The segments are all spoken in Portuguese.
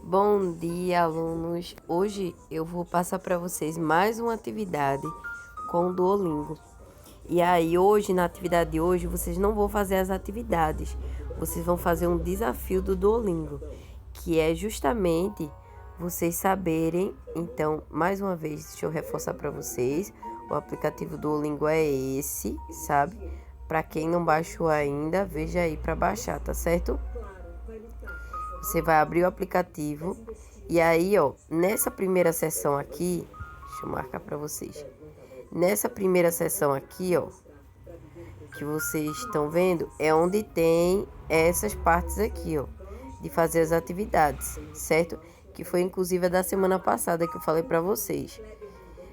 Bom dia, alunos! Hoje eu vou passar para vocês mais uma atividade com o Duolingo. E aí, hoje, na atividade de hoje, vocês não vão fazer as atividades, vocês vão fazer um desafio do Duolingo, que é justamente vocês saberem. Então, mais uma vez, deixa eu reforçar para vocês, o aplicativo Duolingo é esse, sabe? Para quem não baixou ainda, veja aí para baixar, tá certo? Você vai abrir o aplicativo e aí, ó, nessa primeira seção aqui, deixa eu marcar para vocês. Nessa primeira seção aqui, ó, que vocês estão vendo, é onde tem essas partes aqui, ó, de fazer as atividades, certo? Que foi inclusive a da semana passada que eu falei para vocês.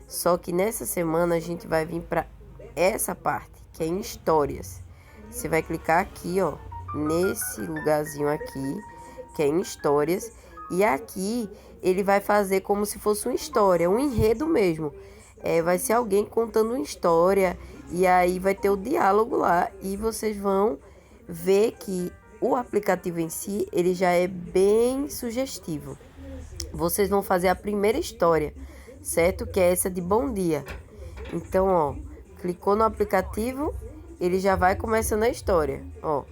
Só que nessa semana a gente vai vir para essa parte, que é em histórias. Você vai clicar aqui, ó, nesse lugarzinho aqui, que é em histórias, e aqui ele vai fazer como se fosse uma história, um enredo mesmo. Vai ser alguém contando uma história, e aí vai ter o diálogo lá, e vocês vão ver que o aplicativo em si, ele já é bem sugestivo. Vocês vão fazer a primeira história, certo? Que é essa de bom dia. Então, ó, clicou no aplicativo, ele já vai começando a história, ó.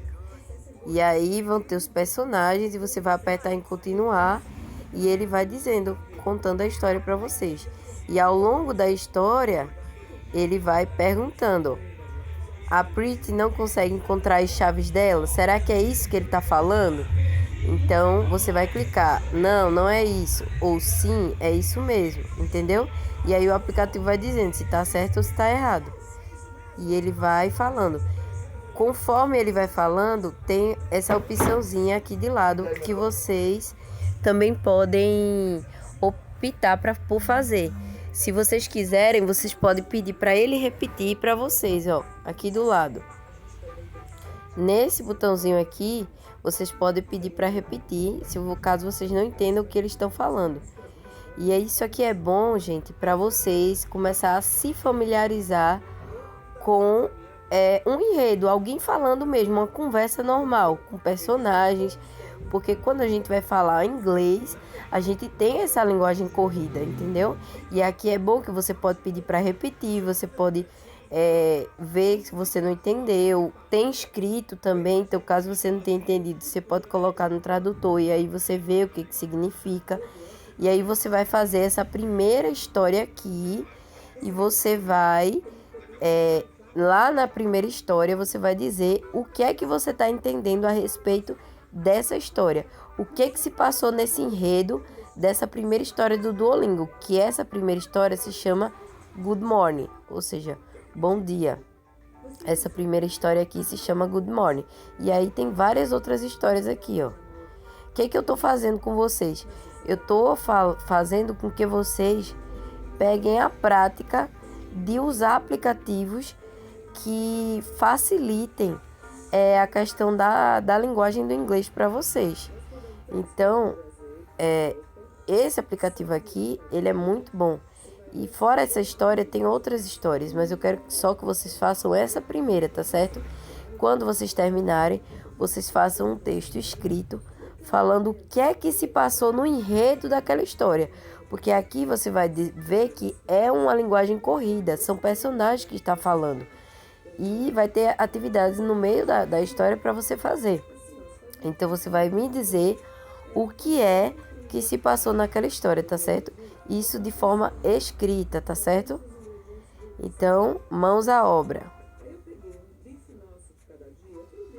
E aí vão ter os personagens e você vai apertar em continuar e ele vai dizendo, contando a história para vocês. E ao longo da história, ele vai perguntando: a Pretty não consegue encontrar as chaves dela? Será que é isso que ele está falando? Então você vai clicar, não, não é isso. Ou sim, é isso mesmo, entendeu? E aí o aplicativo vai dizendo se está certo ou se está errado. E ele vai falando. Conforme ele vai falando, tem essa opçãozinha aqui de lado que vocês também podem optar por fazer. Se vocês quiserem, vocês podem pedir para ele repetir para vocês, ó, aqui do lado. Nesse botãozinho aqui, vocês podem pedir para repetir, se caso vocês não entendam o que eles estão falando. E isso aqui é bom, gente, para vocês começar a se familiarizar com um enredo, alguém falando mesmo, uma conversa normal com personagens, porque quando a gente vai falar inglês, a gente tem essa linguagem corrida, entendeu? E aqui é bom que você pode pedir para repetir, você pode ver se você não entendeu, tem escrito também, então caso você não tenha entendido, você pode colocar no tradutor e aí você vê o que significa. E aí você vai fazer essa primeira história aqui e você vai... lá na primeira história, você vai dizer o que é que você está entendendo a respeito dessa história. O que é que se passou nesse enredo dessa primeira história do Duolingo, que essa primeira história se chama Good Morning, ou seja, bom dia. Essa primeira história aqui se chama Good Morning. E aí tem várias outras histórias aqui, ó. O que é que eu tô fazendo com vocês? Eu tô fazendo com que vocês peguem a prática de usar aplicativos que facilitem a questão da linguagem do inglês para vocês. Então, esse aplicativo aqui, ele é muito bom. E fora essa história, tem outras histórias, mas eu quero só que vocês façam essa primeira, tá certo? Quando vocês terminarem, vocês façam um texto escrito falando o que é que se passou no enredo daquela história. Porque aqui você vai ver que é uma linguagem corrida, são personagens que estão falando. E vai ter atividades no meio da história para você fazer. Então você vai me dizer o que é que se passou naquela história, tá certo? Isso de forma escrita, tá certo? Então, mãos à obra.